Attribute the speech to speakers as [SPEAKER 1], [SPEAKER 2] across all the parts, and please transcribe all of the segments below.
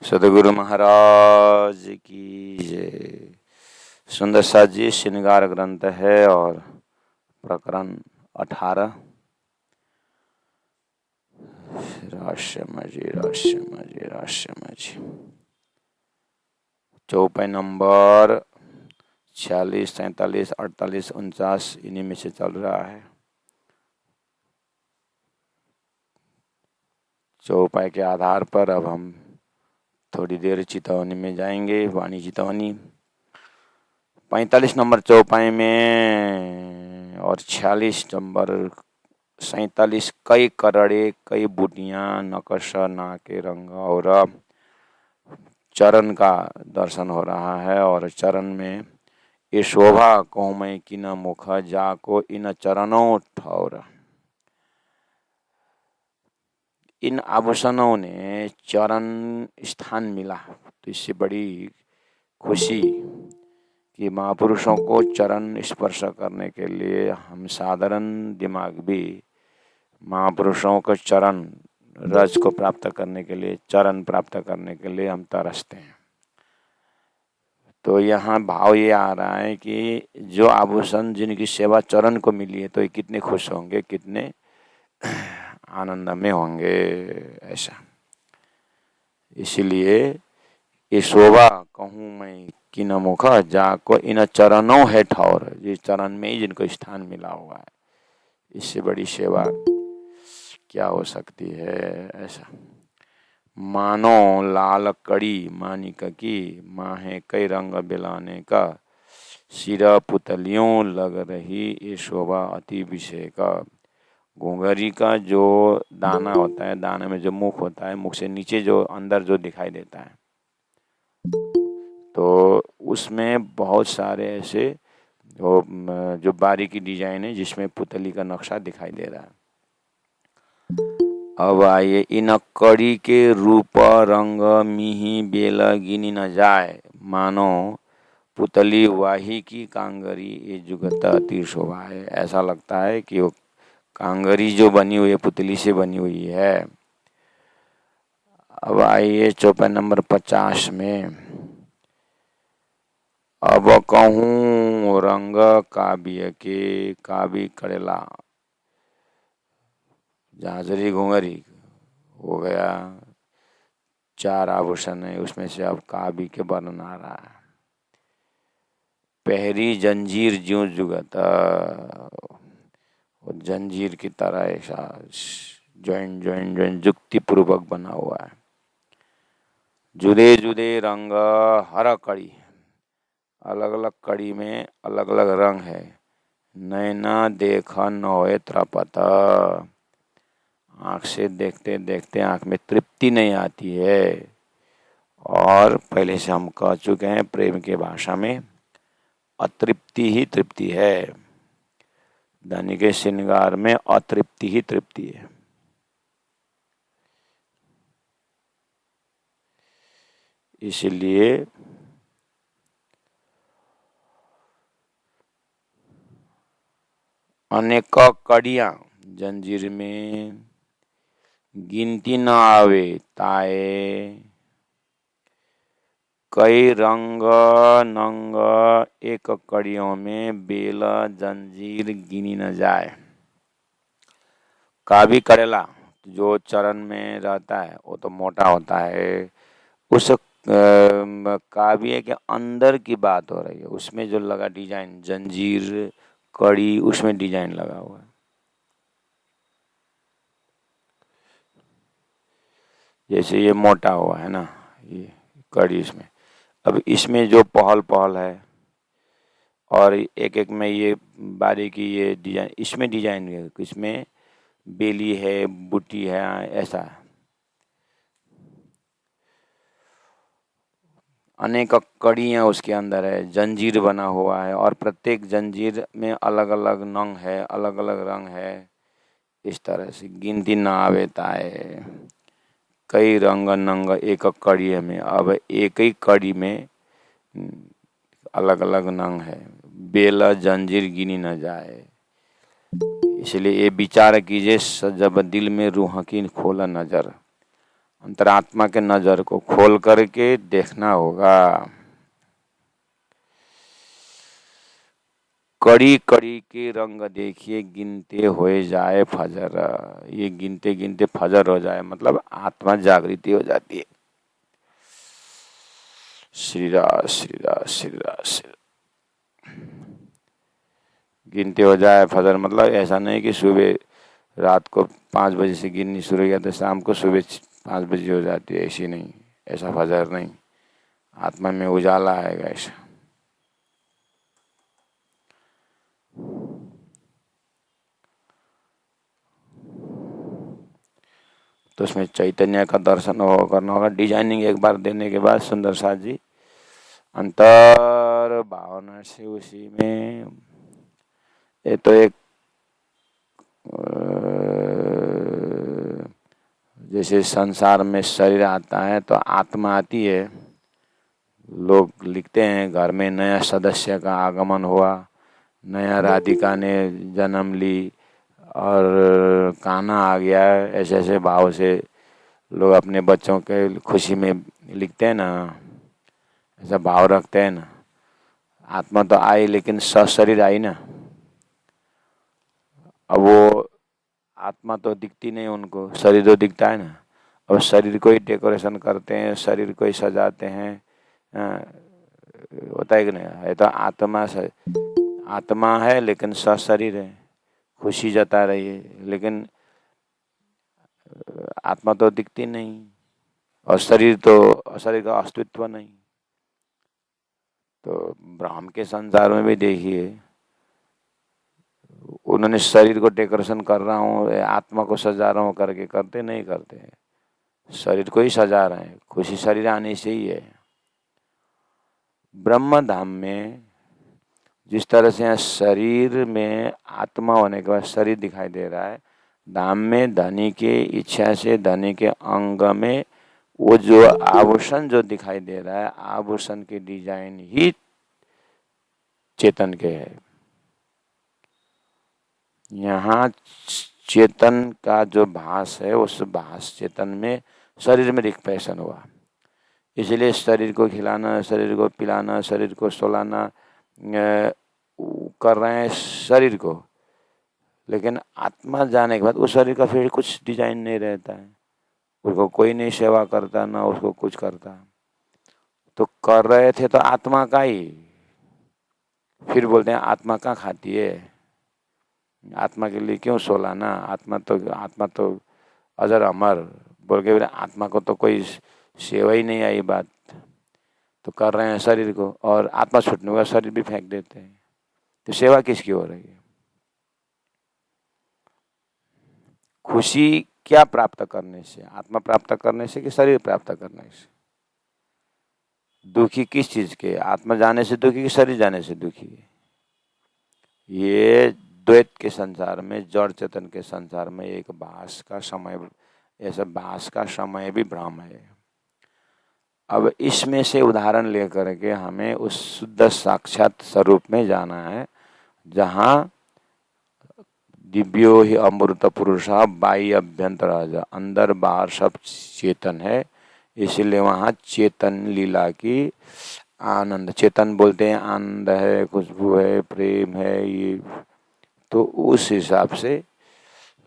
[SPEAKER 1] सदगुरु महाराज की जय। सुंदर सा जी श्रृंगार ग्रंथ है और प्रकरण 18। राश्यमजी चौपाई नंबर 46, 47, 48, 49 इन्हीं में से चल रहा है। चौपाई के आधार पर अब हम थोड़ी देर चितौनी में जाएंगे। वाणी चितौनी 45 नंबर चौपाई में और 46 नंबर 47 कई करड़े कई बूटियां नकशा नाके रंग और चरण का दर्शन हो रहा है। और चरण में ये शोभा कहूँ मैं कि न मुख जाको इन चरणों ठौर। इन आभूषणों ने चरण स्थान मिला तो इससे बड़ी खुशी कि महापुरुषों को चरण स्पर्श करने के लिए हम साधारण दिमाग भी महापुरुषों को चरण रज को प्राप्त करने के लिए चरण प्राप्त करने के लिए हम तरसते हैं। तो यहाँ भाव ये आ रहा है कि जो आभूषण जिनकी सेवा चरण को मिली है तो ये कितने खुश होंगे, कितने आनंद में होंगे ऐसा। इसलिए ये शोभा कहूँ मैं कि न मुख जाको इन चरणों है ठौर। जिस चरण में ही जिनको स्थान मिला हुआ है इससे बड़ी सेवा क्या हो सकती है ऐसा। मानो लाल कड़ी मानिक की माहे कई रंग बिलाने का सिरा पुतलियों लग रही ये शोभा अति विषय का। घुंघरी का जो दाना होता है, दाने में जो मुख होता है, मुख से नीचे जो अंदर जो दिखाई देता है तो उसमें बहुत सारे ऐसे जो बारीकी डिजाइन है जिसमें पुतली का नक्शा दिखाई दे रहा है। अब आइए इन कड़ी के रूप रंग मिही बेल गिनी न जाए। मानो पुतली वाही की कांगरी ये जुगत अति शोभा है। ऐसा लगता है कि वो कांगरी जो बनी हुई है पुतली से बनी हुई है। अब आइए चौपाई नंबर 50 में। अब कहूँ रंग काव्य के काव्य करेला झांझरी घुंघरी हो गया। 4 आभूषण है उसमें से अब काव्य के वर्णन आ रहा है। पहरी जंजीर ज्यों जुगत जंजीर की तरह ऐसा ज्वाइन जुक्ति पूर्वक बना हुआ है। जुदे जुदे रंग हर कड़ी, अलग अलग कड़ी में अलग अलग रंग है। नैना देखा न होए त्रपत, आँख से देखते देखते आँख में तृप्ति नहीं आती है। और पहले से हम कह चुके हैं प्रेम के भाषा में अतृप्ति ही तृप्ति है। धनी के श्रृंगार में अतृप्ति ही तृप्ति है। इसलिए अनेक कड़ियां जंजीर में गिनती न आवे ताए, कई रंग नंग एक कड़ियों में बेल जंजीर गिनी न जाए। कावी करेला जो चरण में रहता है वो तो मोटा होता है। उस काव्य के अंदर की बात हो रही है। उसमें जो लगा डिजाइन जंजीर कड़ी उसमें डिजाइन लगा हुआ है। जैसे ये मोटा हुआ है ना ये कड़ी इसमें। अब इसमें जो पहल पहल है और एक एक में ये बारीकी ये डिजाइन इसमें डिजाइन है। इसमें बेली है बूटी है ऐसा। अनेक कड़ियाँ उसके अंदर है। जंजीर बना हुआ है और प्रत्येक जंजीर में अलग अलग नंग है, अलग अलग रंग है। इस तरह से गिनती ना आवे ताए, कई रंग नंग एक कड़ी में। अब एक ही कड़ी में अलग अलग नंग है। बेला जंजीर गिनी न जाए। इसलिए ये विचार कीजिए जब दिल में रूह की खोला नजर अंतरात्मा के नजर को खोल करके देखना होगा। कड़ी कड़ी के रंग देखिए, गिनते होए जाए फजर। ये गिनते गिनते फजर हो जाए मतलब आत्मा जागृति हो जाती है। श्री राम श्री राम श्री राम श्री। गिनते हो जाए फजर मतलब ऐसा नहीं कि सुबह रात को 5 बजे से गिननी शुरू किया तो शाम को सुबह 5 बजे हो जाती है, ऐसी नहीं, ऐसा फजर नहीं। आत्मा में उजाला आएगा ऐसा। तो उसमें चैतन्य का दर्शन हो करना होगा। डिजाइनिंग एक बार देने के बाद सुंदर साथ जी अंतर भावना से उसी में, ये तो एक जैसे संसार में शरीर आता है तो आत्मा आती है। लोग लिखते हैं घर में नया सदस्य का आगमन हुआ, नया राधिका ने जन्म ली और कान्हा आ गया। ऐसे ऐसे भाव से लोग अपने बच्चों के खुशी में लिखते हैं ना, ऐसा भाव रखते हैं ना। आत्मा तो आई लेकिन सशरीर आई ना। अब वो आत्मा तो दिखती नहीं उनको, शरीर तो दिखता है ना। अब शरीर को ही डेकोरेशन करते हैं, शरीर को ही सजाते हैं, होता है कि नहीं है। तो आत्मा से आत्मा है लेकिन सशरीर है, खुशी जता रही है, लेकिन आत्मा तो दिखती नहीं और शरीर का अस्तित्व नहीं। तो ब्रह्म के संसार में भी देखिए, उन्होंने शरीर को डेकोरेशन कर रहा हूँ, आत्मा को सजा रहा हूँ करके करते नहीं करते, शरीर को ही सजा रहे हैं। खुशी शरीर आने से ही है। ब्रह्म धाम में जिस तरह से यहाँ शरीर में आत्मा होने के बाद शरीर दिखाई दे रहा है, धाम में धनी के इच्छा से धनी के अंग में वो जो आभूषण जो दिखाई दे रहा है, आभूषण के डिजाइन ही चेतन के है। यहाँ चेतन का जो भास है, उस भास चेतन में शरीर में रिफ्लेक्शन हुआ। इसलिए शरीर को खिलाना, शरीर को पिलाना, शरीर को सुलाना कर रहे हैं शरीर को, लेकिन आत्मा जाने के बाद उस शरीर का फिर कुछ डिजाइन नहीं रहता है। उसको कोई नहीं सेवा करता, ना उसको कुछ करता। तो कर रहे थे तो आत्मा का ही, फिर बोलते हैं आत्मा का खाती है, आत्मा के लिए क्यों सोलाना, आत्मा तो अजर अमर बोल के आत्मा को तो कोई सेवा ही नहीं आई बात। तो कर रहे हैं शरीर को और आत्मा छूटने का शरीर भी फेंक देते हैं। तो सेवा किसकी हो रही है? खुशी क्या प्राप्त करने से? आत्मा प्राप्त करने से कि शरीर प्राप्त करने से? दुखी किस चीज के? आत्मा जाने से दुखी कि शरीर जाने से दुखी? ये द्वैत के संसार में, जड़ चेतन के संसार में एक भास का समय, ऐसा भास का समय भी भ्रम है। अब इसमें से उदाहरण लेकर के हमें उस शुद्ध साक्षात स्वरूप में जाना है, जहाँ दिव्यो ही अमृत पुरुषा बाई अभ्यंतर, अंदर बाहर सब चेतन है। इसलिए वहाँ चेतन लीला की आनंद, चेतन बोलते हैं आनंद है, खुशबू है, प्रेम है, ये तो उस हिसाब से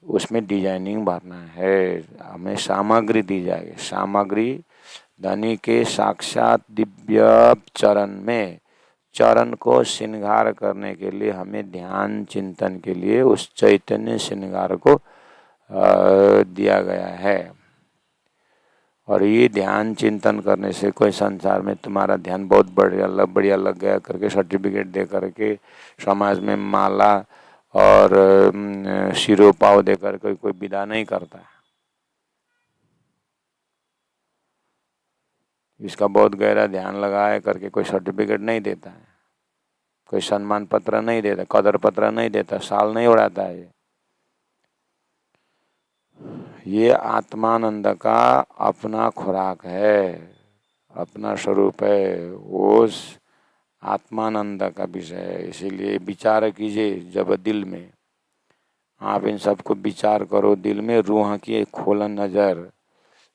[SPEAKER 1] उसमें डिजाइनिंग भरना है। हमें सामग्री दी जाएगी। सामग्री धनी के साक्षात दिव्य चरण में, चरण को श्रृंगार करने के लिए हमें ध्यान चिंतन के लिए उस चैतन्य श्रृंगार को दिया गया है। और ये ध्यान चिंतन करने से कोई संसार में तुम्हारा ध्यान बहुत बढ़िया लग गया करके सर्टिफिकेट दे करके समाज में माला और सिरोपाव दे करके कोई विदा नहीं करता है। इसका बहुत गहरा ध्यान लगाए करके कोई सर्टिफिकेट नहीं देता है, कोई सम्मान पत्र नहीं देता, कदर पत्र नहीं देता, साल नहीं उड़ाता है। ये आत्मानंद का अपना खुराक है, अपना स्वरूप है, उस आत्मानंद का विषय है। इसीलिए विचार कीजिए जब दिल में, आप इन सबको विचार करो दिल में, रूह की खोलन नजर,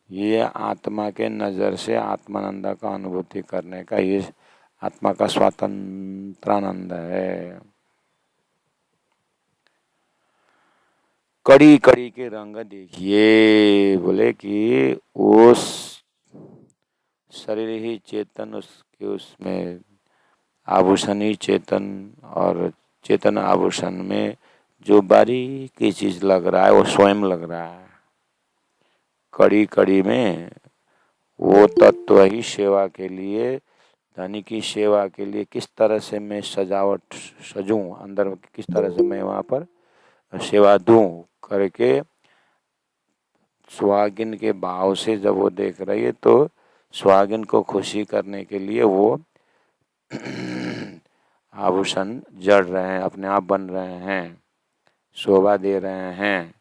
[SPEAKER 1] ये आत्मा के नजर से आत्मानंद का अनुभूति करने का ये आत्मा का स्वातंत्रानंद है। कड़ी कड़ी के रंग देखिए, बोले कि उस शरीर ही चेतन, उसके उसमें आभूषण ही चेतन, और चेतन आभूषण में जो बारीकी चीज लग रहा है वो स्वयं लग रहा है। कड़ी कड़ी में वो तत्व ही सेवा के लिए, धनी की सेवा के लिए किस तरह से मैं सजावट सजूं, अंदर किस तरह से मैं वहां पर सेवा दूं करके, सुहागिन के भाव से जब वो देख रही है तो सुहागिन को खुशी करने के लिए वो आभूषण जड़ रहे हैं, अपने आप बन रहे हैं, शोभा दे रहे हैं।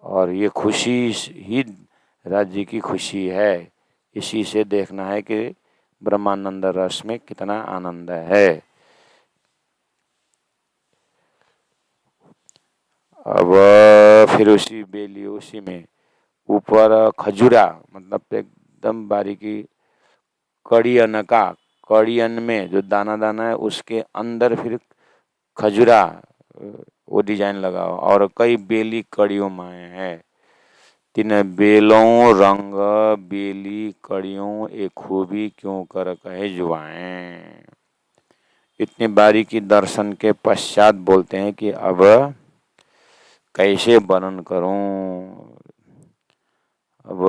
[SPEAKER 1] और ये खुशी ही राज्य की खुशी है। इसी से देखना है कि ब्रह्मानंद रस में कितना आनंद है। अब फिर उसी बेली, उसी में ऊपर खजूरा, मतलब एकदम बारीकी, कड़ी अन्न का, कड़ी अन्न में जो दाना दाना है उसके अंदर फिर खजूरा वो डिजाइन लगा हुआ, और कई बेली कड़ियों में है। तीन बेलों रंग बेली कड़ियों एक खूबी क्यों कर कहे जुआएं। इतनी बारीकी दर्शन के पश्चात बोलते हैं कि अब कैसे वर्णन करूं। अब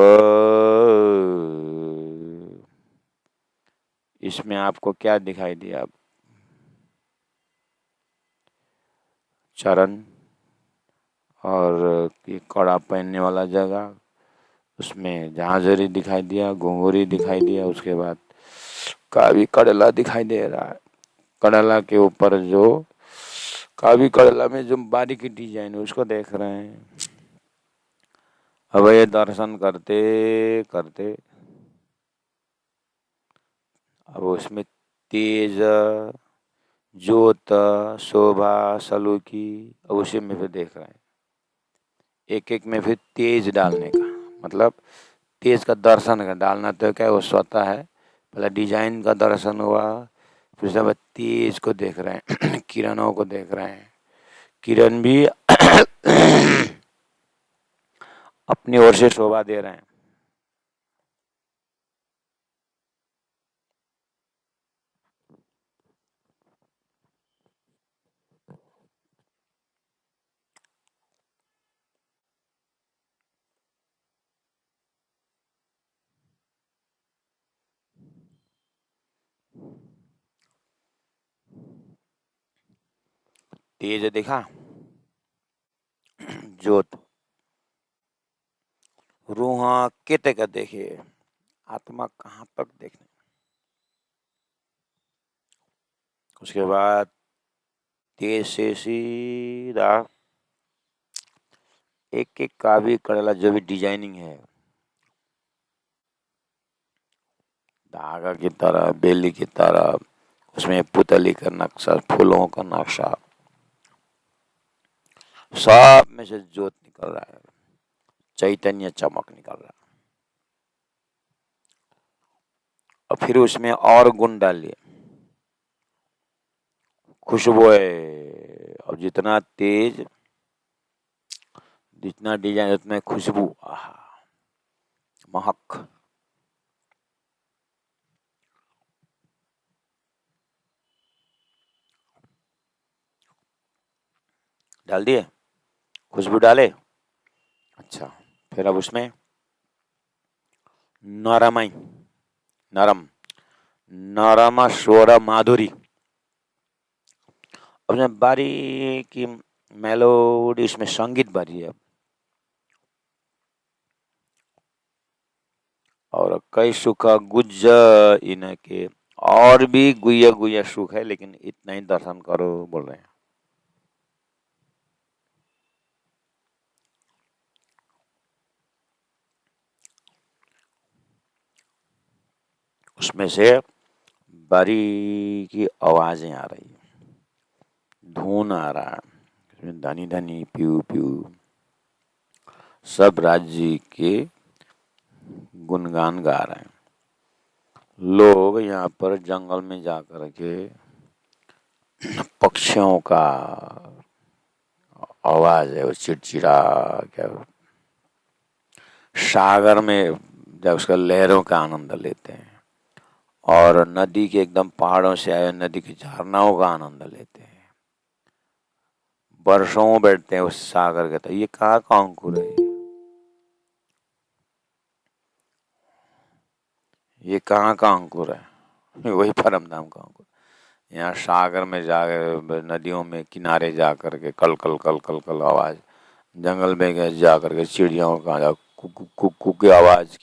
[SPEAKER 1] इसमें आपको क्या दिखाई दिया? अब चरण और ये कड़ा पहनने वाला जगह, उसमें झांझरी दिखाई दिया, घुंघरी दिखाई दिया, उसके बाद कावी कड़ला दिखाई दे रहा है। कड़ला के ऊपर जो कावी कड़ला में जो बारीकी डिजाइन है उसको देख रहे हैं। अब ये दर्शन करते करते अब उसमें तेज, ज्योत, शोभा, सलूकी, अब उसी में फिर देख रहे हैं। एक एक में फिर तेज डालने का मतलब तेज का दर्शन का डालना तो क्या वो स्वतः है। पहले डिजाइन का दर्शन हुआ, फिर सब तेज को देख रहे हैं किरणों को देख रहे हैं। किरण भी अपनी ओर से शोभा दे रहे हैं। तेज देखा, ज्योत, रूह कित का देखिए, आत्मा कहाँ तक देखने। उसके बाद तेज से सीधा एक एक का भी कड़ला जो भी डिजाइनिंग है, धागा की तरह, बेली की तरह, उसमें पुतली का नक्शा, फूलों का नक्शा, सब में से ज्योत निकल रहा है, चैतन्य चमक निकल रहा है। और फिर उसमें और गुण डालिए, खुशबू है। और जितना तेज, जितना डिजाइन, उतना खुशबू, आहा, महक। डाल दिए, खुशबू डाले। अच्छा, फिर अब उसमें नरमाई, नरम, नरम स्वर माधुरी, उसमें बारीकी मेलोडी, उसमें संगीत भरी है। और कई सुख गुज इनके, और भी गुया गुया सुख है, लेकिन इतना ही दर्शन करो बोल रहे हैं। उसमें से बारीकी आवाजें आ रही है, धुन आ रहा है, उसमें धनी धनी प्यू प्यू, सब राज्य के गुणगान गा रहे हैं। लोग यहाँ पर जंगल में जाकर के पक्षियों का आवाज है वो चिड़चिड़ा, क्या सागर में जब उसका लहरों का आनंद लेते हैं, और नदी के एकदम पहाड़ों से आए नदी की झरनाओं का आनंद लेते हैं, वर्षों बैठते हैं उस सागर के। तो ये कहाँ का अंकुर है? ये कहाँ का अंकुर है? वही परम धाम का अंकुर। यहाँ सागर में जाकर, नदियों में किनारे जा करके कल कल कल कल कल आवाज, जंगल में गए जा करके चिड़ियाओं का कुकू कुकू की आवाज।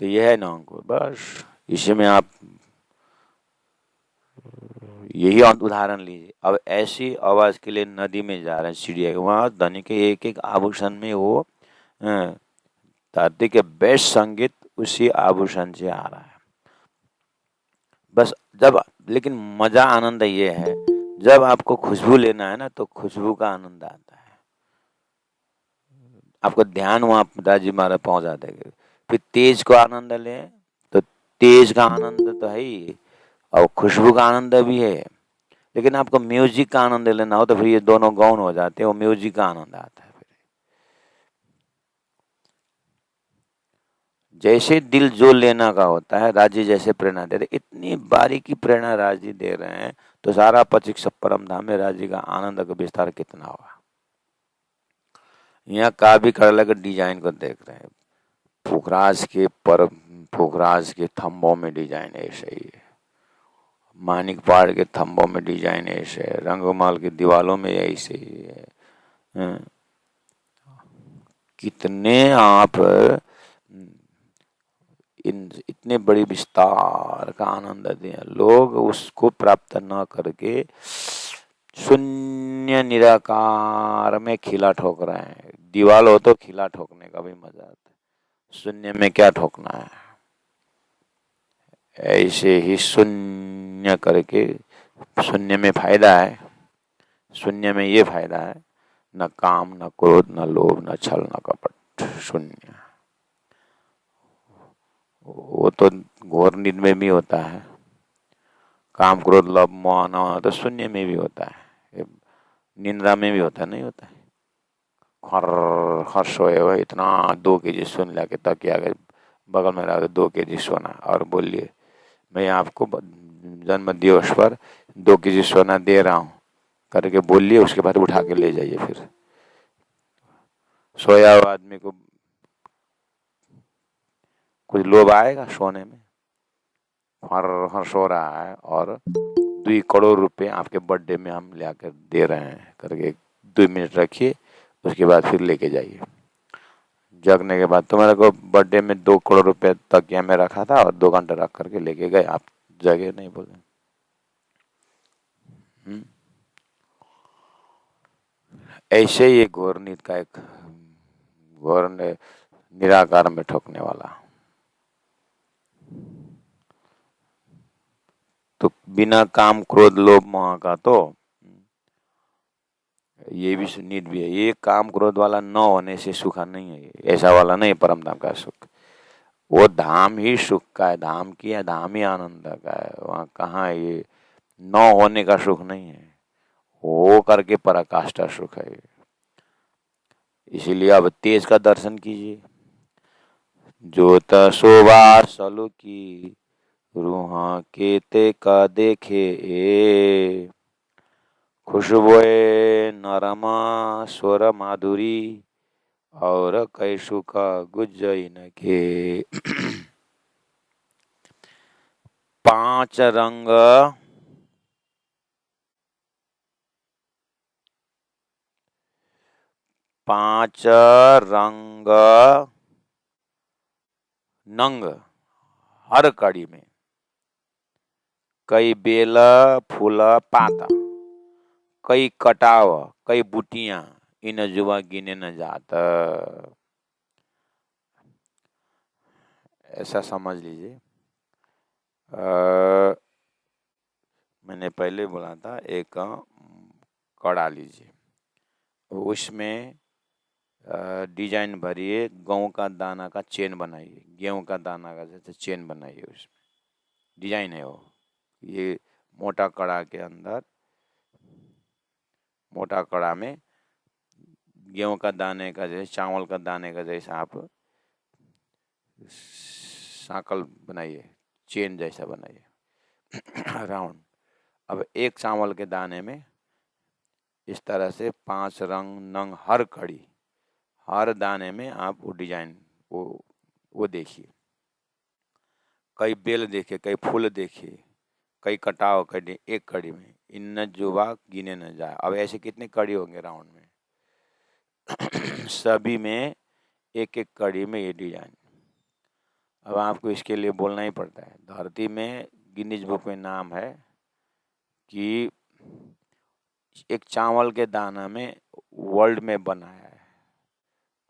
[SPEAKER 1] तो यह है ना अंकुर, बस इसी में आप यही उदाहरण लीजिए। अब ऐसी आवाज के लिए नदी में जा रहे हैं चिड़िया, वहां धनी के एक एक आभूषण में वो धरती के बेस्ट संगीत उसी आभूषण से आ रहा है। बस जब, लेकिन मजा आनंद ये है, जब आपको खुशबू लेना है ना तो खुशबू का आनंद आता है। आपको ध्यान वहां दादी महाराज पहुंचा देंगे। फिर तेज को आनंद लें तो तेज का आनंद तो है ही, और खुशबू का आनंद भी है। लेकिन आपको म्यूजिक का आनंद लेना हो तो फिर ये दोनों गौण हो जाते हैं, वो म्यूजिक का आनंद आता है। जैसे दिल जो लेना का होता है, राजी जैसे प्रेरणा दे रहे, इतनी बारीकी प्रेरणा राजी दे रहे हैं, तो सारा 25 परम धाम में राजी का आनंद का विस्तार कितना होगा। यहाँ का भी करला के डिजाइन को देख रहे हैं, पोखराज के थंबों में डिजाइन ऐसे ही है, मानिक पहाड़ के थंबों में डिजाइन ऐसे है, रंगमाल की दीवालों में ऐसे ही है। कितने आप इतने बड़ी विस्तार का आनंद दें, लोग उसको प्राप्त न करके शून्य निराकार में खिला ठोक रहे हैं। दीवाल हो तो खिला ठोकने का भी मजा आता है, शून्य में क्या ठोकना है। ऐसे ही शून्य करके, शून्य में फायदा है, शून्य में ये फायदा है, न काम न क्रोध न लोभ न छल न कपट, शून्य। वो तो घोर नींद में भी होता है, काम क्रोध लोभ मोह न, तो शून्य में भी होता है, निंद्रा में भी होता है, नहीं होता है। हर सोए हुए इतना 2 kg सुन ला के तकिया के बगल में रहा 2 kg सोना, और बोलिए मैं आपको जन्म दिवस पर 2 kg सोना दे रहा हूँ करके बोलिए, उसके बाद उठा के ले जाइए। फिर सोया हुआ आदमी को कुछ लोभ आएगा सोने में? हर सो रहा है और 2 करोड़ रुपए आपके बर्थडे में हम ले आकर दे रहे हैं करके 2 मिनट रखिए, उसके बाद फिर लेके जाइए। जगने के बाद तुम्हारे को बर्थडे में 2 करोड़ रुपए तकिया में रखा था और 2 घंटे रख करके लेके गए, आप जगह नहीं बोले। ऐसे ही घोर नींद का एक घोर निराकार में ठोकने वाला। तो बिना काम क्रोध लोभ मोह का तो ये भी नींद भी है। ये काम क्रोध वाला न होने से सुखा नहीं है, ऐसा वाला नहीं परम धाम का सुख। वो धाम ही सुख का है, धाम की है, धाम ही आनंद का है। वहाँ कहाँ ये न होने का सुख नहीं है, हो करके पराकाष्ठा सुख है। इसीलिए अब तेज का दर्शन कीजिए। जोत शोभा सलु की रूहा केते का देखे ए, खुशबुए नरमा स्वर माधुरी और कैसु का गुज्जइन के। 5 रंग नंग हर कड़ी में, कई बेल फूल पाता, कई कटाव कई बुटियां, इन जुआ गिने न जात। ऐसा समझ लीजिए। मैंने पहले बोला था एक कड़ा लीजिए, उसमें डिजाइन भरिए, गेहूं का दाना का चेन बनाइए, गेहूं का दाना का जैसे चेन बनाइए, उसमें डिजाइन है वो। ये मोटा कड़ा के अंदर, मोटा कड़ा में गेहूं का दाने का जैसे, चावल का दाने का जैसा आप साकल बनाइए, चेन जैसा बनाइए राउंड। अब एक चावल के दाने में इस तरह से 5 रंग नंग, हर दाने में आप वो डिजाइन वो देखिए। कई बेल देखिए, कई फूल देखिए, कई कटाव, कई एक कड़ी में इन जुबा गिने न जाए। अब ऐसे कितने कड़ी होंगे राउंड में सभी में एक एक कड़ी में ये डिजाइन। अब आपको इसके लिए बोलना ही पड़ता है। धरती में गिनीज बुक में नाम है कि एक चावल के दाना में वर्ल्ड में बनाया है,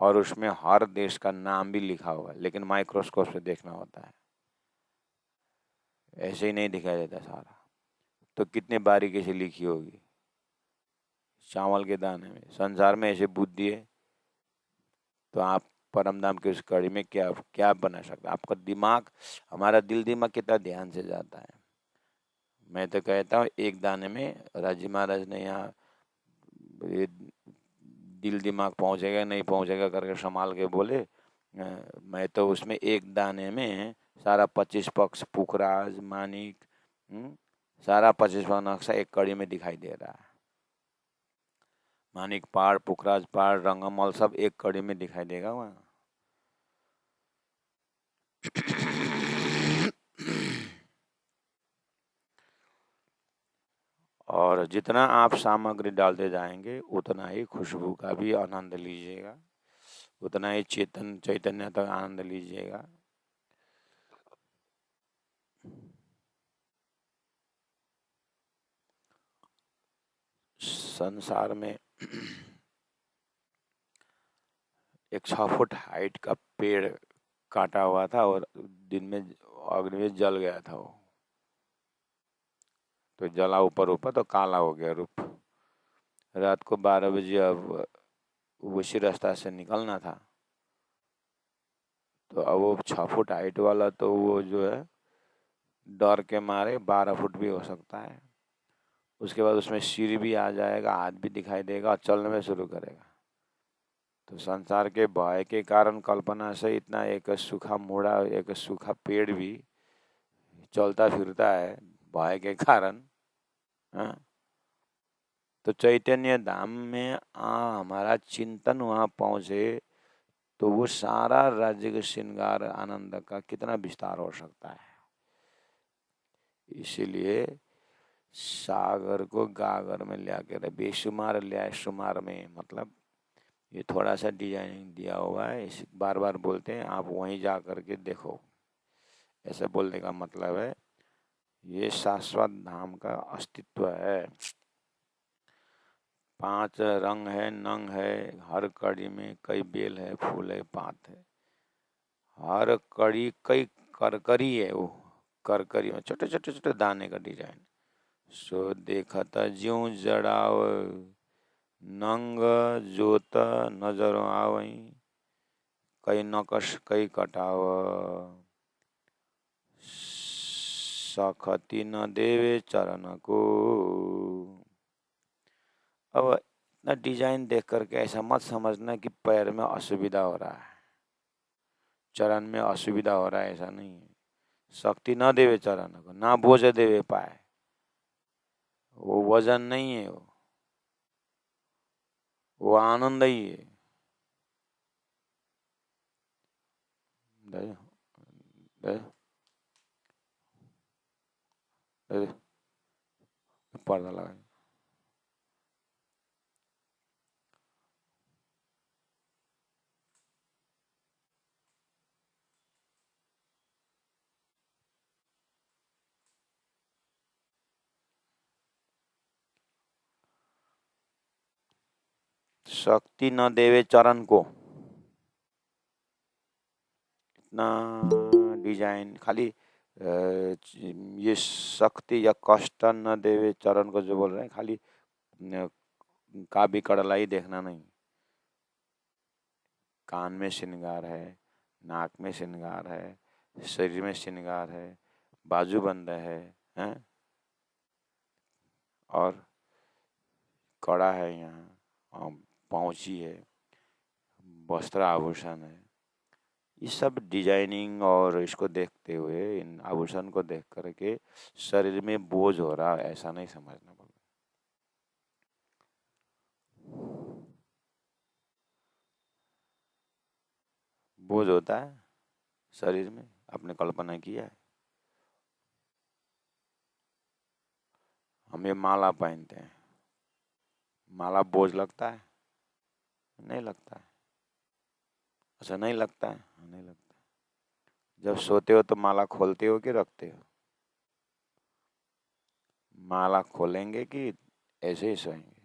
[SPEAKER 1] और उसमें हर देश का नाम भी लिखा हुआ है, लेकिन माइक्रोस्कोप से देखना होता है, ऐसे ही नहीं दिखाई देता सारा। तो कितने बारीकी से लिखी होगी चावल के दाने में। संसार में ऐसे बुद्धि है तो आप परमधाम की उस कड़ी में क्या क्या बना सकते। आपका दिमाग, हमारा दिल दिमाग कितना ध्यान से जाता है। मैं तो कहता हूँ एक दाने में राजी महाराज ने यहाँ ये दिल दिमाग पहुँचेगा नहीं पहुँचेगा करके संभाल के बोले, मैं तो उसमें एक दाने में सारा 25 पक्ष, पुखराज, मानिक, सारा 25 पक्ष नक्शा एक कड़ी में दिखाई दे रहा है। मानिक पहाड़, पुखराज पहाड़, रंगमल सब एक कड़ी में दिखाई देगा वहाँ। और जितना आप सामग्री डालते जाएंगे उतना ही खुशबू का भी आनंद लीजिएगा, उतना ही चैतन्य तक आनंद लीजिएगा। संसार में एक 6 फुट हाइट का पेड़ काटा हुआ था और दिन में अग्नि में जल गया था वो, तो जला ऊपर ऊपर तो काला हो गया रूप। रात को 12 बजे अब उसी रास्ता से निकलना था, तो अब वो 6 फुट हाइट वाला तो वो जो है डर के मारे 12 फुट भी हो सकता है। उसके बाद उसमें सिर भी आ जाएगा, हाथ भी दिखाई देगा और चलने में शुरू करेगा। तो संसार के भय के कारण कल्पना से इतना एक सूखा मूड़ा, एक सूखा पेड़ भी चलता फिरता है भय के कारण। हाँ, तो चैतन्य धाम में हमारा चिंतन वहाँ पहुँचे तो वो सारा राज्य के श्रृंगार आनंद का कितना विस्तार हो सकता है। इसीलिए सागर को गागर में ले आकर बेशुमार ले आए शुमार में, मतलब ये थोड़ा सा डिजाइनिंग दिया हुआ है, इस बार बार बोलते हैं आप वहीं जा कर के देखो। ऐसे बोलने का मतलब है ये शाश्वत धाम का अस्तित्व है। 5 रंग है, नंग है, हर कड़ी में कई बेल है, फूल है, पात है, हर कड़ी कई करकरी है। वो करकरी में छोटे छोटे छोटे दाने का डिजाइन। सो देखत ज्यों जड़ाव, नंग जोत नजर आवई, कई नकश कई कटाव, सखती न देवे चरण को। अब इतना डिजाइन देख करके ऐसा मत समझना कि पैर में असुविधा हो रहा है, चरण में असुविधा हो रहा है, ऐसा नहीं है। शक्ति न देवे चरण को, ना बोझ देवे पाए, वो वजन नहीं है, वो आनंद ही है। दे, दे, दे, पर्दा लगा। शक्ति न देवे चरण को, इतना डिजाइन खाली ये शक्ति या कष्ट न देवे चरण को जो बोल रहे हैं, खाली काबी कड़लाई देखना नहीं। कान में श्रृंगार है, नाक में श्रृंगार है, शरीर में श्रृंगार है, बाजूबंद है, हैं? और कड़ा है यहाँ, पहुंची है, वस्त्र आभूषण है। ये सब डिजाइनिंग और इसको देखते हुए, इन आभूषण को देख करके शरीर में बोझ हो रहा ऐसा नहीं समझना पड़ेगा। बोझ होता है शरीर में, आपने कल्पना किया है? हम ये माला पहनते हैं, माला बोझ लगता है? नहीं लगता है। अच्छा, नहीं लगता है? नहीं लगता है। जब सोते हो तो माला खोलते हो कि रखते हो? माला खोलेंगे कि ऐसे ही सोएंगे?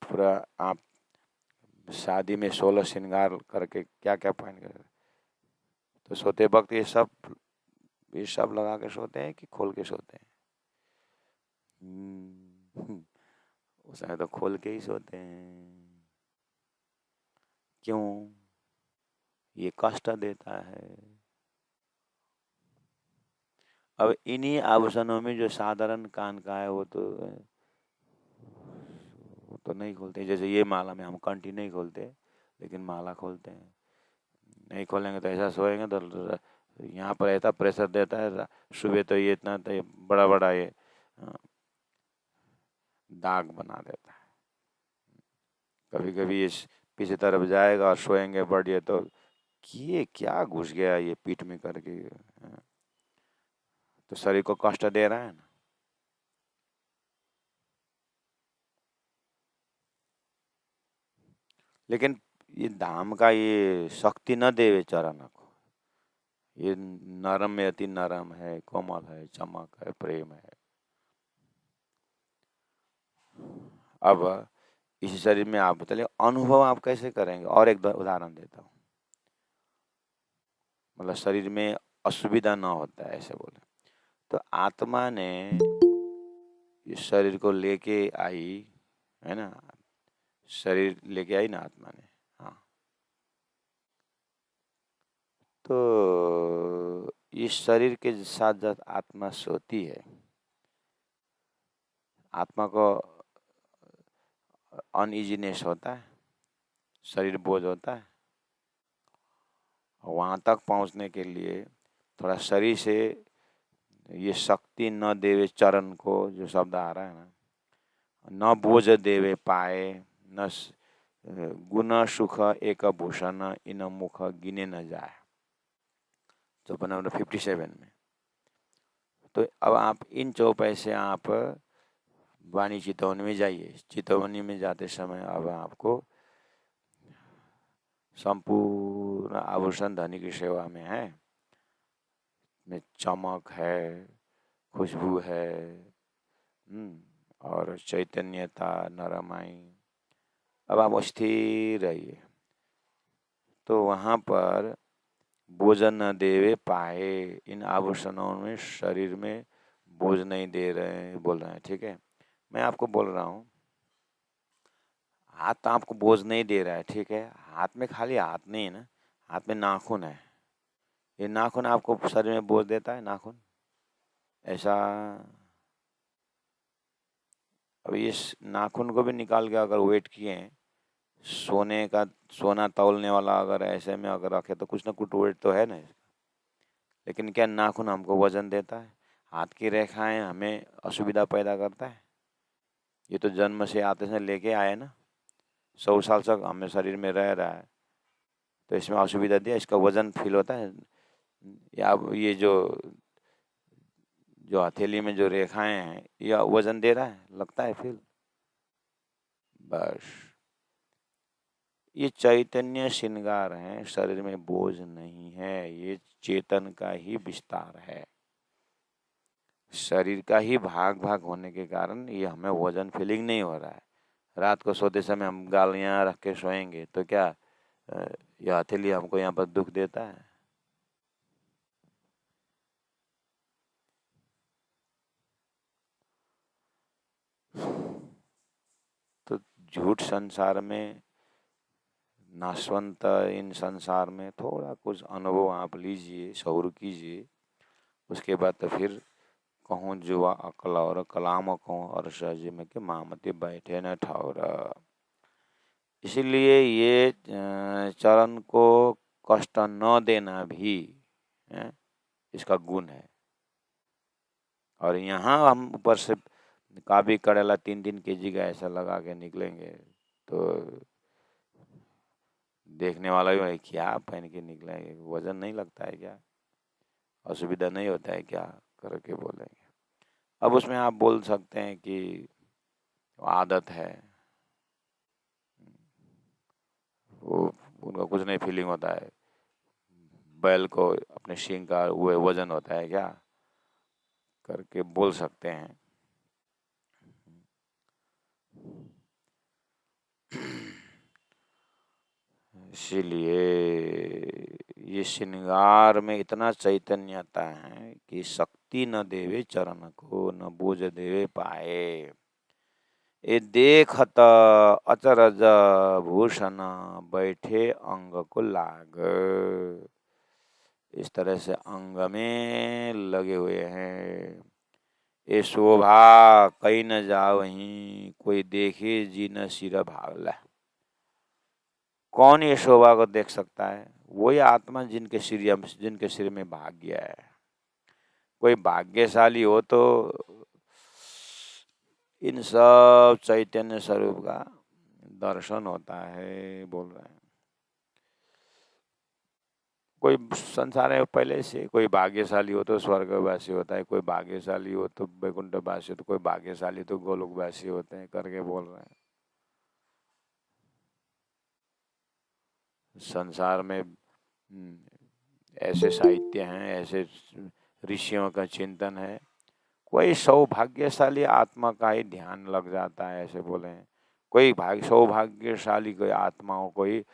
[SPEAKER 1] पूरा आप शादी में 16 श्रृंगार करके क्या क्या पहन कर, तो सोते वक्त ये सब लगा के सोते हैं कि खोल के सोते हैं? उस समय तो खोल के ही सोते हैं। क्यों? ये कष्ट देता है। अब इन्हीं आभूषणों में जो साधारण कान का है वो तो नहीं खोलते। जैसे ये माला में हम कंठी नहीं खोलते, लेकिन माला खोलते हैं। नहीं खोलेंगे तो ऐसा सोएंगे तो यहाँ पर ऐसा प्रेशर देता है, सुबह तो ये इतना तो ये बड़ा बड़ा ये दाग बना देता है। कभी कभी इस पीछे तरफ जाएगा और सोएंगे बढ़िया तो ये क्या घुस गया ये पीठ में करके, तो शरीर को कष्ट दे रहा है ना। लेकिन ये धाम का ये शक्ति न देवे चरण को। ये नरम में अति नरम है, कोमल है, चमक है, प्रेम है। अब इस शरीर में आप बताइए अनुभव आप कैसे करेंगे? और एक उदाहरण देता हूँ, मतलब शरीर में असुविधा ना होता है ऐसे बोले तो आत्मा ने इस शरीर को लेके आई है ना, शरीर लेके आई ना आत्मा ने। हाँ, तो इस शरीर के साथ साथ आत्मा सोती है। आत्मा को अनइजीनेस होता है, शरीर बोझ होता है। वहाँ तक पहुँचने के लिए थोड़ा शरीर से ये शक्ति न देवे चरण को, जो शब्द आ रहा है ना, न बोझ देवे पाए, न गुण सुख एक भूषण इन मुख गिने न जाए, चौपन नंबर 57 में। तो अब आप इन चौपाई से आप वाणी चितौनी में जाइए। चितौनी में जाते समय अब आपको संपूर्ण आभूषण धनी की सेवा में है, में चमक है, खुशबू है, और चैतन्यता, नरमाई। अब आप स्थिर रहिए। तो वहाँ पर भोजन न देवे पाए, इन आभूषणों में शरीर में बोझ नहीं दे रहे हैं, बोल रहे हैं। ठीक है, मैं आपको बोल रहा हूँ हाथ आपको बोझ नहीं दे रहा है, ठीक है। हाथ में खाली हाथ नहीं है ना, हाथ में नाखून है। ये नाखून आपको शरीर में बोझ देता है? नाखून ऐसा। अब इस नाखून को भी निकाल के अगर वेट किए, सोना तौलने वाला अगर ऐसे में अगर रखे तो कुछ ना कुछ वेट तो है ना। लेकिन क्या नाखून हमको वजन देता है? हाथ की रेखाएं हमें असुविधा पैदा करता है? ये तो जन्म से आते से लेके आए ना, 100 साल तक हमें शरीर में रह रहा है, तो इसमें असुविधा दिया, इसका वजन फील होता है? या ये जो हथेली में जो रेखाएं हैं, यह वजन दे रहा है, लगता है फील? बस ये चैतन्य श्रृंगार है, शरीर में बोझ नहीं है, ये चेतन का ही विस्तार है। शरीर का ही भाग भाग होने के कारण ये हमें वजन फीलिंग नहीं हो रहा है। रात को सोते समय हम गालियाँ रख के सोएंगे तो क्या यह हथेली हमको यहाँ पर दुख देता है? तो झूठ संसार में, नाशवंत इन संसार में थोड़ा कुछ अनुभव आप लीजिए, शौर कीजिए, उसके बाद तो फिर कहूँ जुआ अकल और कलाम कहूँ और सहज में के मामती बैठे न ठावर। इसीलिए ये चरण को कष्ट न देना भी इसका गुण है। और यहाँ हम ऊपर से काबी करेला 3-3 kg का ऐसा लगा के निकलेंगे तो देखने वाला भी भाई क्या पहन के निकलेंगे, वजन नहीं लगता है क्या, असुविधा नहीं होता है क्या करके बोलेंगे। अब उसमें आप बोल सकते हैं कि आदत है, वो उनका कुछ नहीं फीलिंग होता है, बैल को अपने सींग का वो वजन होता है क्या करके बोल सकते हैं। इसीलिए ये श्रृंगार में इतना चैतन्य आता है कि शक्ति न देवे चरण को, न बोझ देवे पाए। ये देखत अचरज भूषण बैठे अंग को लाग। इस तरह से अंग में लगे हुए हैं। ये शोभा कहीं न जावहीं, कोई देखे जी न सिर भागला। कौन ये शोभा को देख सकता है? वही आत्मा जिनके सिर में भाग्य है। कोई भाग्यशाली हो तो इन सब चैतन्य स्वरूप का दर्शन होता है, बोल रहे हैं। कोई संसार में पहले से कोई भाग्यशाली हो तो स्वर्गवासी होता है, कोई भाग्यशाली हो तो वैकुंठवासी, तो कोई भाग्यशाली तो गोलोकवासी होते हैं करके बोल रहे हैं। संसार में ऐसे साहित्य हैं, ऐसे ऋषियों का चिंतन है, कोई सौभाग्यशाली आत्मा का ही ध्यान लग जाता है, ऐसे बोले हैं। कोई सौभाग्यशाली कोई आत्माओं को ही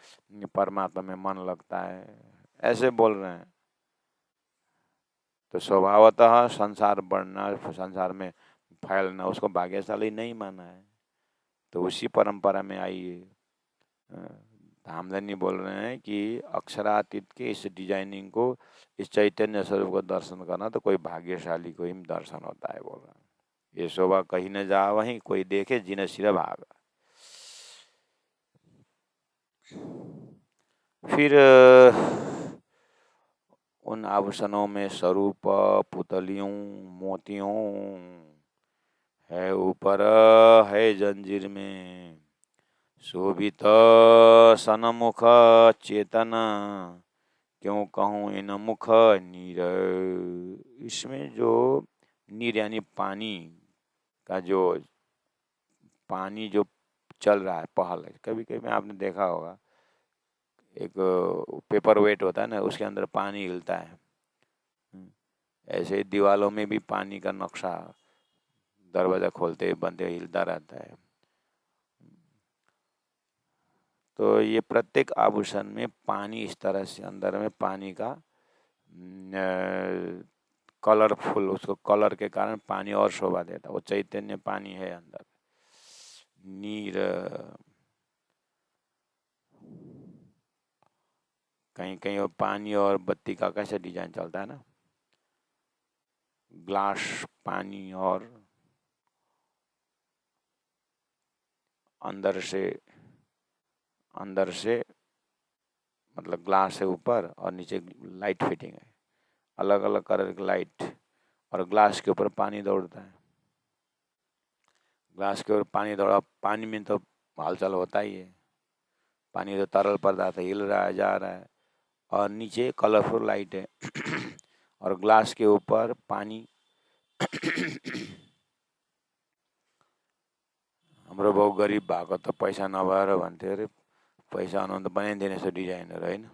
[SPEAKER 1] परमात्मा में मन लगता है, ऐसे बोल रहे हैं। तो स्वभावतः संसार बढ़ना, संसार में फैलना उसको भाग्यशाली नहीं माना है। तो उसी परंपरा में आइए, धामधनी बोल रहे हैं कि अक्षरातीत के इस डिजाइनिंग को, इस चैतन्य स्वरूप को दर्शन करना तो कोई भाग्यशाली को ही दर्शन होता है, बोल रहे हैं। ये शोभा कहीं न जा वहीं, कोई देखे जिन्हें सिर भाग। फिर उन आभूषणों में स्वरूप पुतलियों मोतियों है, ऊपर है जंजीर में शोभित सनमुख चेतन, क्यों कहूँ इन मुख नीर। इसमें जो नीर यानी पानी का जो पानी जो चल रहा है, पहल है, कभी कभी आपने देखा होगा एक पेपर वेट होता है ना, उसके अंदर पानी हिलता है। ऐसे दीवालों में भी पानी का नक्शा दरवाजा खोलते बंद हिलता रहता है। तो ये प्रत्येक आभूषण में पानी इस तरह से अंदर में पानी का कलरफुल, उसको कलर के कारण पानी और शोभा देता है। वो चैतन्य पानी है अंदर। नीर कहीं कहीं वो पानी और बत्ती का कैसे डिजाइन चलता है ना, ग्लास पानी और अंदर से मतलब ग्लास से ऊपर और नीचे लाइट फिटिंग है, अलग अलग कलर की लाइट, और ग्लास के ऊपर पानी दौड़ता है। ग्लास के ऊपर पानी दौड़ा, पानी में तो हलचल होता ही है, पानी तो तरल पदार्थ हिल रहा है, जा रहा है, और नीचे कलरफुल लाइट है और ग्लास के ऊपर पानी। हाम्रो बाउ गरिब भएको त पैसा नभएर भन्थ्यो अरे, पैसा हुनु त बनाइदिने रहेछ डिजाइनहरू, होइन?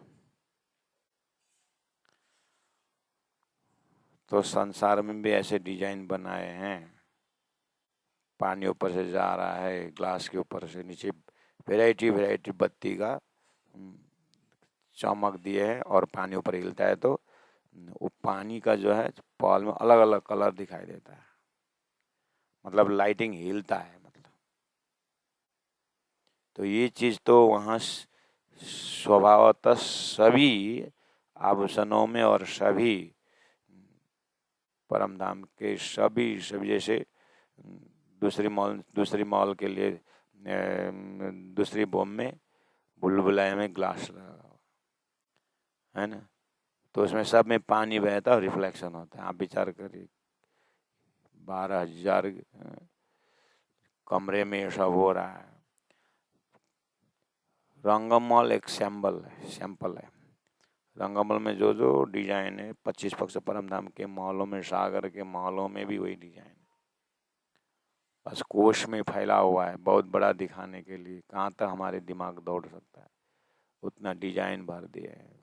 [SPEAKER 1] तो संसार में भी ऐसे डिजाइन बनाए हैं, पानी ऊपर से जा रहा है, ग्लास के ऊपर से नीचे वैरायटी बत्ती का चमक दिए है और पानी ऊपर हिलता है, तो वो पानी का जो है पॉल में अलग अलग कलर दिखाई देता है, मतलब लाइटिंग हिलता है। मतलब तो ये चीज तो वहाँ स्वभावतः सभी आभूषणों में और सभी परम धाम के सभी सभी जैसे दूसरी मॉल के लिए दूसरी बॉम में बुलबुलाए में ग्लास लगा है ना, तो उसमें सब में पानी बहता और रिफ्लेक्शन होता है। आप विचार करिए 12,000 कमरे में ये सब हो रहा है। रंगम मॉल एक सैंपल है। रंगमल में जो जो डिजाइन है 25 पक्ष परम धाम के मॉलों में, सागर के मॉलों में भी वही डिजाइन, बस कोश में फैला हुआ है बहुत बड़ा दिखाने के लिए। कहाँ तक हमारे दिमाग दौड़ सकता है, उतना डिजाइन भर दिया है।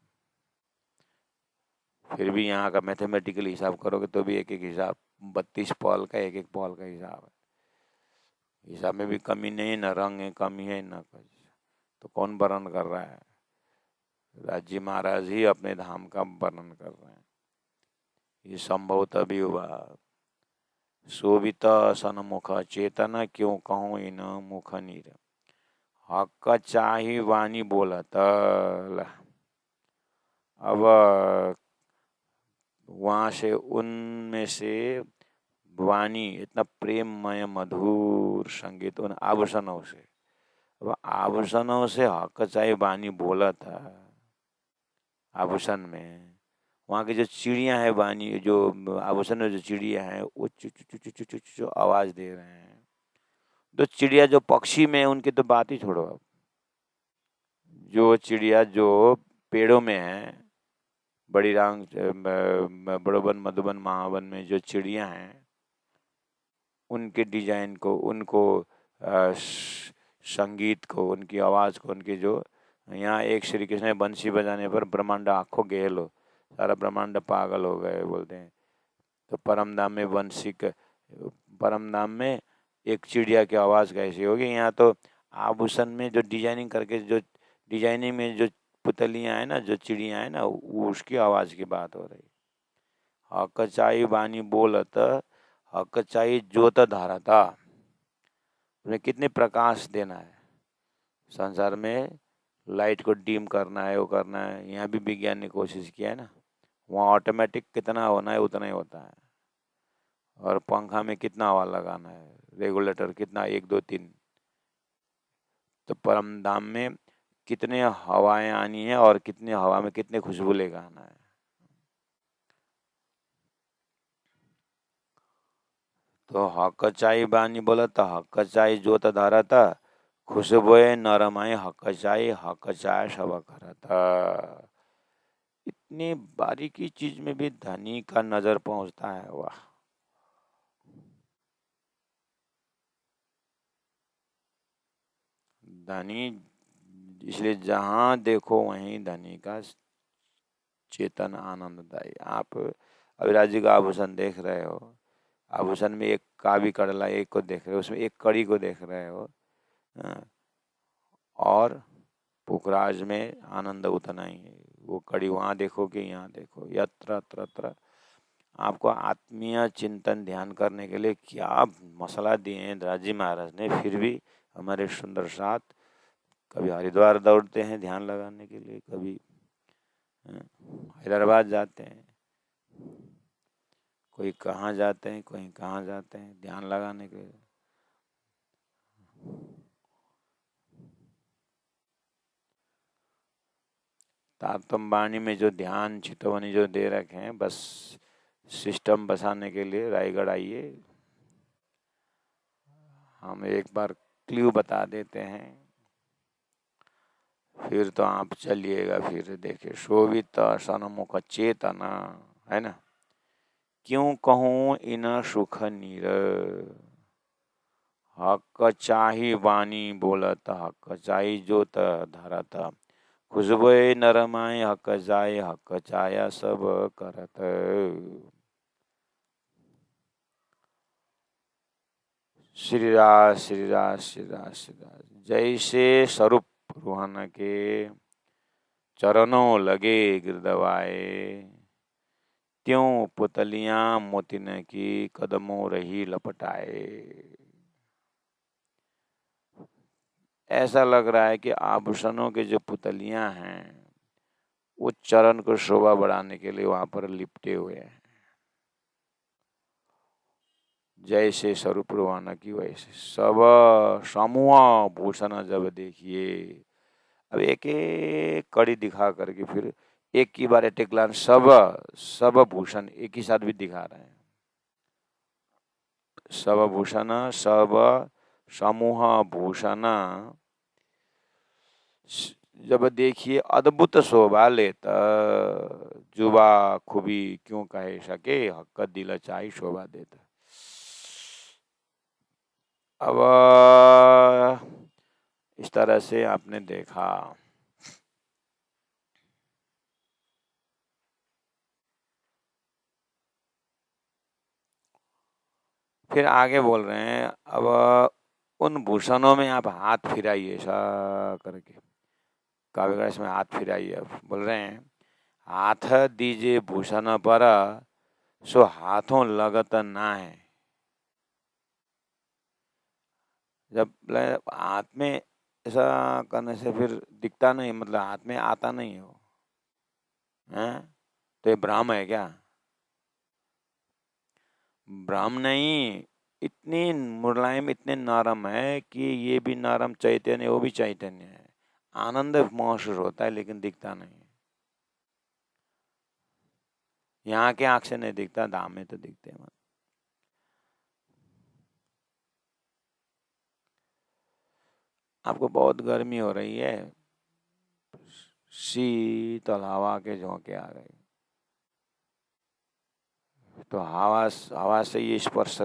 [SPEAKER 1] फिर भी यहाँ का मैथमेटिकल हिसाब करोगे तो भी एक एक हिसाब 32 पॉल का एक एक पॉल का हिसाब है। हिसाब में भी कमी नहीं है, न रंग है कमी है न कुछ। तो कौन वर्णन कर रहा है? राज्य महाराज ही अपने धाम का वर्णन कर रहे हैं। ये संभव तभी हुआ। शोभित सनमुख चेतन क्यों कहूँ इन मुख नीर, हक चाही वाणी बोलत। अब वहाँ से उनमें से वाणी इतना प्रेममय मधुर संगीत उन आभूषणों से, अब आभूषणों से हक चाही वाणी बोला था। आभूषण में वहाँ की जो चिड़िया है, वाणी जो आभूषण में जो चिड़िया है वो चु चु चु चु चु चु आवाज दे रहे हैं। तो चिड़िया जो पक्षी में उनकी तो बात ही छोड़ो। अब जो चिड़िया जो पेड़ों में है, बड़ी रांग बड़ोबन मधुबन महावन में जो चिड़िया हैं उनके डिजाइन को, उनको संगीत को, उनकी आवाज को, उनकी जो यहाँ एक श्री कृष्ण बंसी बजाने पर ब्रह्मांड आंखों गेल हो, सारा ब्रह्मांड पागल हो गए बोलते हैं। तो परमधाम में बंसी परमधाम में एक चिड़िया की आवाज कैसी होगी? यहाँ तो आभूषण में जो डिजाइनिंग करके जो डिजाइनिंग में जो पुतलियां है ना, जो चिड़िया है ना, वो उसकी आवाज की बात हो रही। हक चाही वाणी बोलत, हक चाही ज्योत धारता। उन्हें कितने प्रकाश देना है संसार में, लाइट को डिम करना है, वो करना है। यहाँ भी विज्ञान ने कोशिश किया है ना, वहाँ ऑटोमेटिक कितना होना है उतना ही होता है। और पंखा में कितना हवा लगाना है, रेगुलेटर कितना, 1 2 3। तो परम धाम में कितने हवाएं आनी है और कितने हवा में कितने खुशबू लेकर आना है। तो हक चाही बानी बोला तो हक चाही जोत धारता, खुशबुए नरमाए हक चाहे सब करता। इतनी बारीकी चीज में भी धनी का नजर पहुंचता है। वाह! धनी इसलिए जहां देखो वहीं धनी का चेतन आनंददायी। आप अविराज जी का आभूषण देख रहे हो, आभूषण में एक कावी कड़ला एक को देख रहे हो, उसमें एक कड़ी को देख रहे हो, और पुखराज में आनंद उतना ही है। वो कड़ी वहाँ देखो कि यहाँ देखो, यत्र तत्र। आपको आत्मीय चिंतन ध्यान करने के लिए क्या मसला दिए हैं राजी महाराज ने। फिर भी हमारे सुंदर साथ कभी हरिद्वार दौड़ते हैं ध्यान लगाने के लिए, कभी हैदराबाद जाते हैं, कोई कहाँ जाते हैं, कोई कहाँ जाते हैं ध्यान लगाने के लिए। तारतम वाणी में जो ध्यान चितवनी जो दे रखे हैं, बस सिस्टम बसाने के लिए रायगढ़ आइए, हम एक बार क्ल्यू बता देते हैं, फिर तो आप चलिएगा। फिर देखिए, शोभित सनमुख चेतना, है ना, क्यों कहूँ इन सुख नीर, हक चाही वाणी बोलत, हक चाही जोत धरत, खुशबुए नरमाए हक जाए हक चाया सब करत। श्री राज श्री राज श्री राज श्री राज। जैसे स्वरूप रूहाना के चरणों लगे गिरदवाए, त्यों पुतलियां मोतिन की कदमों रही लपटाए। ऐसा लग रहा है कि आभूषणों के जो पुतलियां हैं वो चरण को शोभा बढ़ाने के लिए वहां पर लिपटे हुए हैं, जैसे स्वरूप रवाना की वैसे सब समूह भूषण जब देखिए। अब एक एक कड़ी दिखा करके फिर एक की बार एट ए ग्लांस सब सब भूषण एक ही साथ भी दिखा रहे हैं। सब भूषण सब समूह भूषण जब देखिए अद्भुत शोभा लेता, जुबा खूबी क्यों कहे सके, हक दिल चाही शोभा देता। अब इस तरह से आपने देखा। फिर आगे बोल रहे हैं, अब उन भूषणों में आप हाथ फिराइए ऐसा करके, काव्यग्रह में हाथ फिराइए। अब बोल रहे हैं, हाथ दीजिए भूषण पर सो हाथों लगत ना है। जब हाथ में ऐसा करने से फिर दिखता नहीं, मतलब हाथ में आता नहीं है वो, हैं? तो ये ब्रह्म है क्या? ब्रह्म नहीं, इतनी मुलायम इतने नरम है कि ये भी नरम चैतन्य वो भी चैतन्य है, आनंद महसूस होता है लेकिन दिखता नहीं। यहाँ के आंख से नहीं दिखता, धाम में तो दिखते हैं। आपको बहुत गर्मी हो रही है, शीतल हवा के झोंके आ गए, तो हवा से ये स्पर्श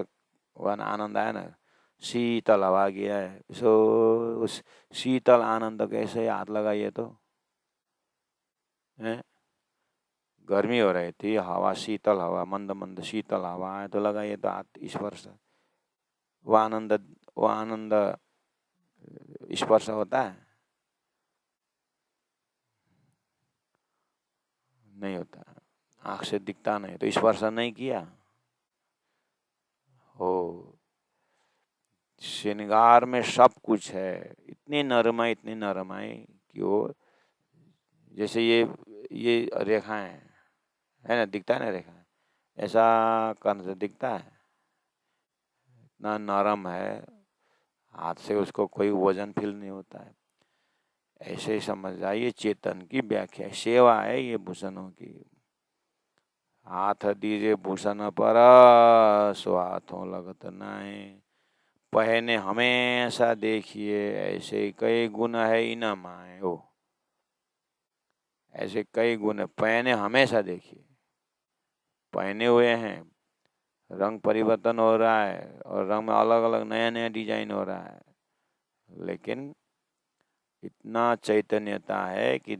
[SPEAKER 1] वन आनंद आया ना, शीतल हवा गया है, सो उस शीतल आनंद कैसे हाथ लगाइए तो है। गर्मी हो रही थी, हवा शीतल हवा मंद मंद शीतल हवा है तो लगाइए तो हाथ स्पर्श, वो आनंद स्पर्श होता है? नहीं होता, आंख से दिखता नहीं तो स्पर्श नहीं किया हो। श्रृंगार में सब कुछ है, इतनी नरमाई कि वो जैसे ये रेखाएं है ना, दिखता है ना रेखा, ऐसा करने से दिखता है, इतना नरम है, हाथ से उसको कोई वजन फील नहीं होता है। ऐसे ही समझ जाइए चेतन की व्याख्या, सेवा है ये भूषणों की। हाथ दीजिए भूषण पर सो हाथों लगत नाय, पहने हमेशा देखिए ऐसे कई गुण है इन माए हो। ऐसे कई गुण है, पहने हमेशा देखिए, पहने हुए हैं, रंग परिवर्तन हो रहा है और रंग में अलग अलग नया नया डिजाइन हो रहा है, लेकिन इतना चैतन्यता है कि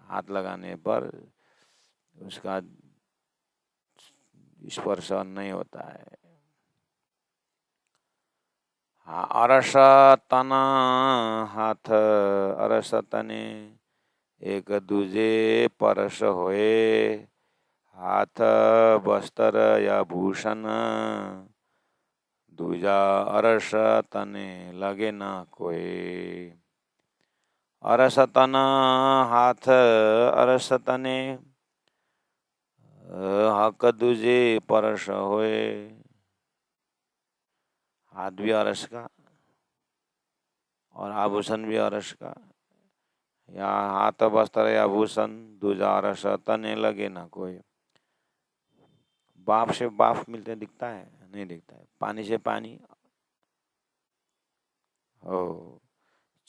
[SPEAKER 1] हाथ लगाने पर उसका स्पर्श नहीं होता है। हाँ, अरस तन हाथ अरस तने एक दूजे परस होए, हाथ बस्तर या भूषण दूजा अरस तने लगे न कोई। अरस तन हाथ अरस तने हक दूजे परस होए, हाथ भी अरस का और आभूषण भी अरस का, या हाथ वस्त्र या भूषण दूजा अरस तने लगे ना कोई। बाप से बाप मिलते दिखता है? नहीं दिखता है। पानी से पानी, ओ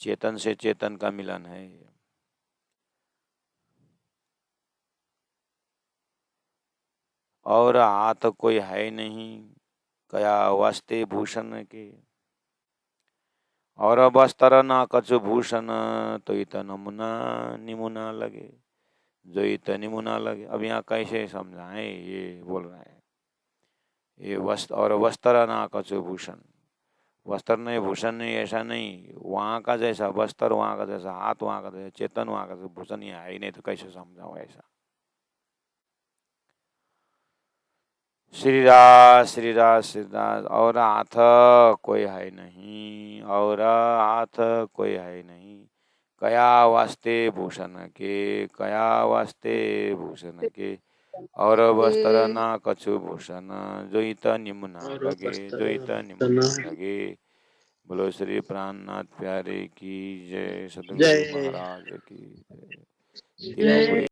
[SPEAKER 1] चेतन से चेतन का मिलन है। और हाथ कोई है नहीं, कया वास्ते भूषण के, और वस्त्र ना कछु भूषण तो इत नमुना निमुना लगे, जो इत निमुना लगे। अब यहाँ कैसे समझाएं, ये बोल रहे हैं, ये वस्त्र और वस्त्र ना कछु भूषण, वस्त्र नहीं भूषण नहीं, ऐसा नहीं, वहाँ का जैसा वस्त्र वहाँ का जैसा हाथ वहाँ का जैसा चेतन वहाँ का जैसा भूषण यहाँ है ही नहीं, तो कैसे समझाओ ऐसा। श्री रास श्री रास। और हाथ कोई है नहीं, और हाथ कोई है नहीं, कया वास्ते भूषण के, कया वास्ते भूषण के, और वस्त्र ना कछु भूषण, जोइत निमुना लगे, जोइत निमुना लगे। बोलो श्री प्राणनाथ प्यारे की जय, सदगुरु
[SPEAKER 2] जय
[SPEAKER 1] महाराज की जय। तीनों
[SPEAKER 2] जय।
[SPEAKER 1] गुड़ी